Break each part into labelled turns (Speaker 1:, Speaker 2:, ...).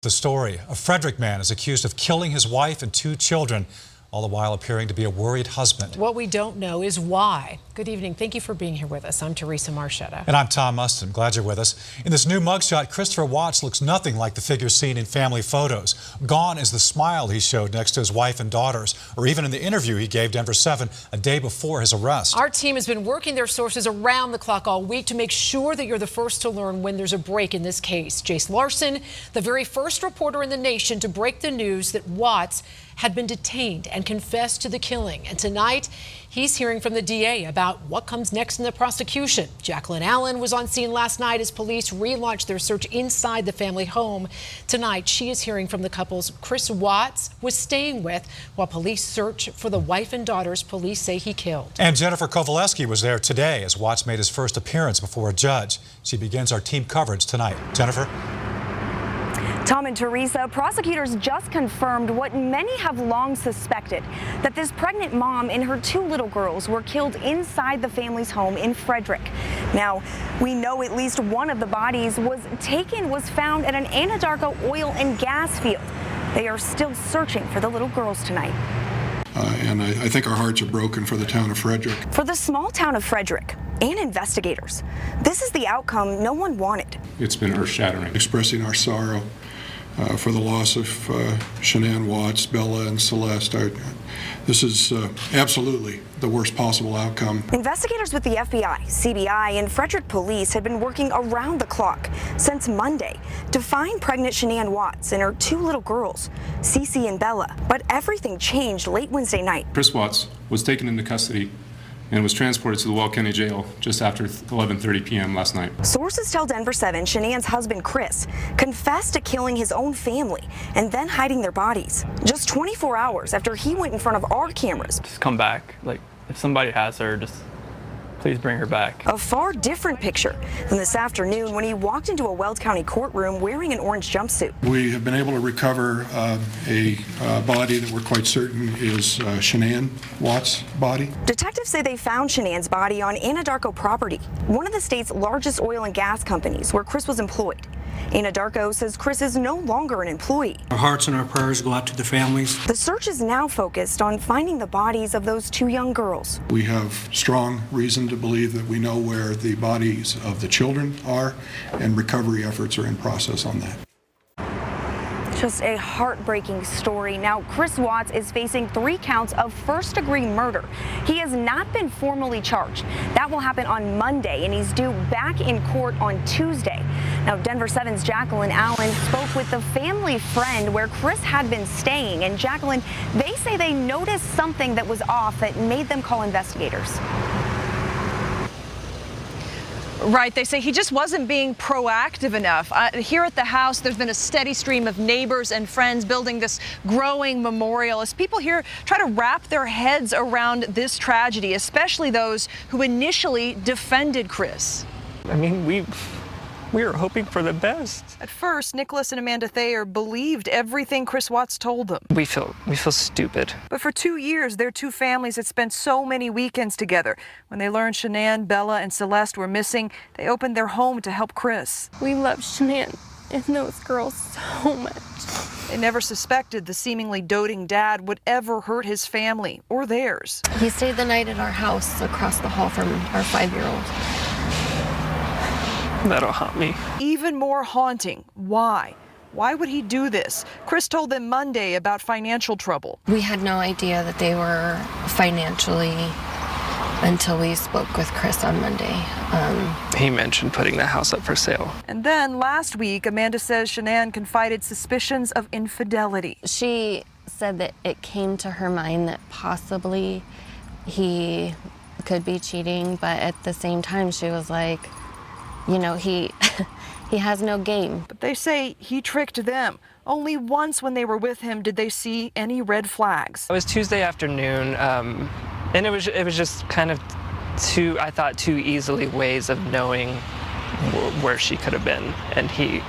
Speaker 1: The story, a Frederick man is accused of killing his wife and 2 children, all the while appearing to be a worried husband.
Speaker 2: What we don't know is why. Good evening. Thank you for being here with us. I'm Teresa Marchetta.
Speaker 1: And I'm Tom Mustin. Glad you're with us. In this new mugshot, Christopher Watts looks nothing like the figure seen in family photos. Gone is the smile he showed next to his wife and daughters, or even in the interview he gave Denver 7 a day before his arrest.
Speaker 2: Our team has been working their sources around the clock all week to make sure that you're the first to learn when there's a break in this case. Jace Larson, the very first reporter in the nation to break the news that Watts had been detained and confessed to the killing. And tonight, he's hearing from the DA about what comes next in the prosecution. Jacqueline Allen was on scene last night as police relaunched their search inside the family home. Tonight, she is hearing from the couples Chris Watts was staying with while police search for the wife and daughters police say he killed.
Speaker 1: And Jennifer Kovaleski was there today as Watts made his first appearance before a judge. She begins our team coverage tonight. Jennifer?
Speaker 3: Tom and Teresa, prosecutors just confirmed what many have long suspected, that this pregnant mom and her 2 little girls were killed inside the family's home in Frederick. Now, we know at least one of the bodies was found at an Anadarko oil and gas field. They are still searching for the little girls tonight.
Speaker 4: And I think our hearts are broken for the town of Frederick.
Speaker 3: For the small town of Frederick and investigators, this is the outcome no one wanted.
Speaker 4: It's been earth-shattering. Expressing our sorrow for the loss of Shanann Watts, Bella, and Celeste. This is absolutely the worst possible outcome.
Speaker 3: Investigators with the FBI, CBI, and Frederick police have been working around the clock since Monday to find pregnant Shanann Watts and her 2 little girls, Cece and Bella. But everything changed late Wednesday night.
Speaker 5: Chris Watts was taken into custody and was transported to the Weld County Jail just after 11:30 p.m. last night.
Speaker 3: Sources tell Denver 7 Shanann's husband, Chris, confessed to killing his own family and then hiding their bodies. Just 24 hours after he went in front of our cameras.
Speaker 6: Just come back. Like, if somebody has her, just please bring her back.
Speaker 3: A far different picture than this afternoon when he walked into a Weld County courtroom wearing an orange jumpsuit.
Speaker 4: We have been able to recover a body that we're quite certain is Shanann Watts' body.
Speaker 3: Detectives say they found Shanann's body on Anadarko property, one of the state's largest oil and gas companies where Chris was employed. Anadarko says Chris is no longer an employee.
Speaker 7: Our hearts and our prayers go out to the families.
Speaker 3: The search is now focused on finding the bodies of those 2 young girls.
Speaker 4: We have strong reason to believe that we know where the bodies of the children are, and recovery efforts are in process on that.
Speaker 3: Just a heartbreaking story. Now, Chris Watts is facing 3 counts of first-degree murder. He has not been formally charged. That will happen on Monday, and he's due back in court on Tuesday. Now, Denver 7's Jacqueline Allen spoke with the family friend where Chris had been staying. And Jacqueline, they say they noticed something that was off that made them call investigators.
Speaker 8: Right. They say he just wasn't being proactive enough. Here at the house, there's been a steady stream of neighbors and friends building this growing memorial as people here try to wrap their heads around this tragedy, especially those who initially defended Chris.
Speaker 6: I mean, we were hoping for the best.
Speaker 8: At first, Nicholas and Amanda Thayer believed everything Chris Watts told them.
Speaker 6: We feel stupid.
Speaker 8: But for 2 years, their 2 families had spent so many weekends together. When they learned Shanann, Bella, and Celeste were missing, they opened their home to help Chris.
Speaker 9: We love Shanann and those girls so much.
Speaker 8: They never suspected the seemingly doting dad would ever hurt his family or theirs.
Speaker 9: He stayed the night at our house across the hall from our 5-year-old.
Speaker 6: That'll haunt me.
Speaker 8: Even more haunting. Why? Why would he do this? Chris told them Monday about financial trouble.
Speaker 9: We had no idea that they were financially until we spoke with Chris on Monday.
Speaker 6: He mentioned putting the house up for sale.
Speaker 8: And then last week, Amanda says Shanann confided suspicions of infidelity.
Speaker 9: She said that it came to her mind that possibly he could be cheating, but at the same time, she was like, you know, he has no game.
Speaker 8: But they say he tricked them. Only once when they were with him did they see any red flags.
Speaker 6: It was Tuesday afternoon, and it was just kind of two easily ways of knowing where she could have been, and he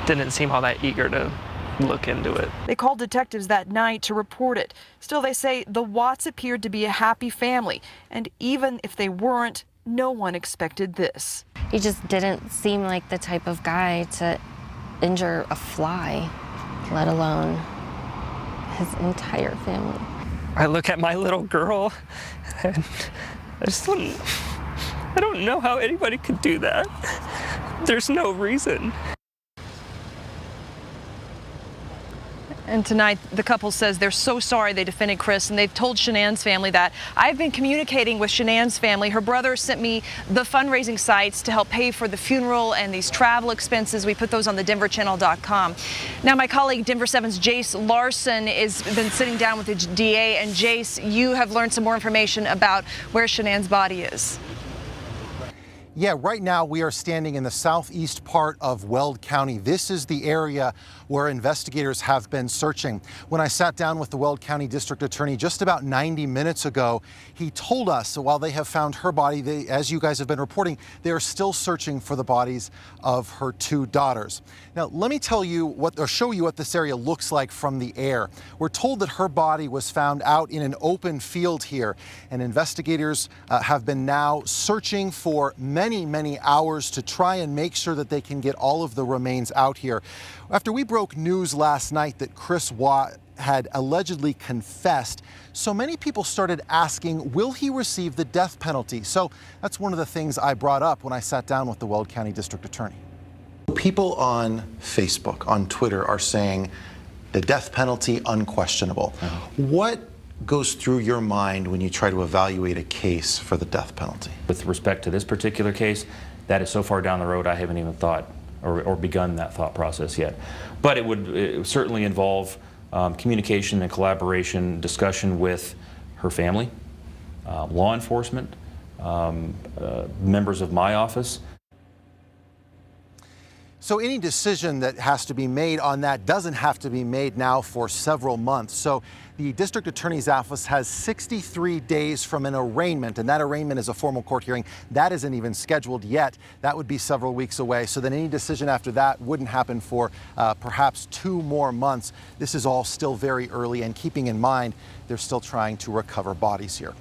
Speaker 6: didn't seem all that eager to look into it.
Speaker 8: They called detectives that night to report it. Still, they say the Watts appeared to be a happy family, and even if they weren't, no one expected this.
Speaker 9: He just didn't seem like the type of guy to injure a fly, let alone his entire family.
Speaker 6: I look at my little girl and I don't know how anybody could do that. There's no reason.
Speaker 8: And tonight, the couple says they're so sorry they defended Chris, and they've told Shanann's family that. I've been communicating with Shanann's family. Her brother sent me the fundraising sites to help pay for the funeral and these travel expenses. We put those on the denverchannel.com. Now, my colleague, Denver 7's Jace Larson, has been sitting down with the DA. And Jace, you have learned some more information about where Shanann's body is.
Speaker 10: Yeah, right now we are standing in the southeast part of Weld County. This is the area where investigators have been searching. When I sat down with the Weld County District Attorney just about 90 minutes ago, he told us that while they have found her body, as you guys have been reporting, they are still searching for the bodies of her two daughters. Now, let me tell you show you what this area looks like from the air. We're told that her body was found out in an open field here, and investigators have been now searching for many hours to try and make sure that they can get all of the remains out here. After we broke news last night that Chris Watt had allegedly confessed, so many people started asking, will he receive the death penalty? So that's one of the things I brought up when I sat down with the Weld County District Attorney. People on Facebook, on Twitter, are saying the death penalty unquestionable. What goes through your mind when you try to evaluate a case for the death penalty?
Speaker 11: With respect to this particular case, that is so far down the road I haven't even thought or begun that thought process yet. But it would certainly involve communication and collaboration, discussion with her family, law enforcement, members of my office.
Speaker 10: So any decision that has to be made on that doesn't have to be made now for several months. So the district attorney's office has 63 days from an arraignment, and that arraignment is a formal court hearing. That isn't even scheduled yet. That would be several weeks away. So then any decision after that wouldn't happen for perhaps 2 more months. This is all still very early, and keeping in mind, they're still trying to recover bodies here.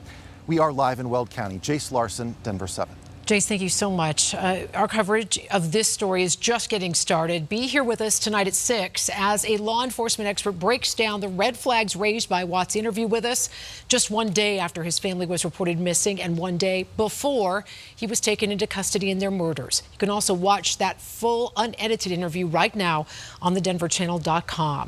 Speaker 10: We are live in Weld County. Jace Larson, Denver 7.
Speaker 2: Jace, thank you so much. Our coverage of this story is just getting started. Be here with us tonight at 6 as a law enforcement expert breaks down the red flags raised by Watt's interview with us just one day after his family was reported missing and one day before he was taken into custody in their murders. You can also watch that full unedited interview right now on the denverchannel.com.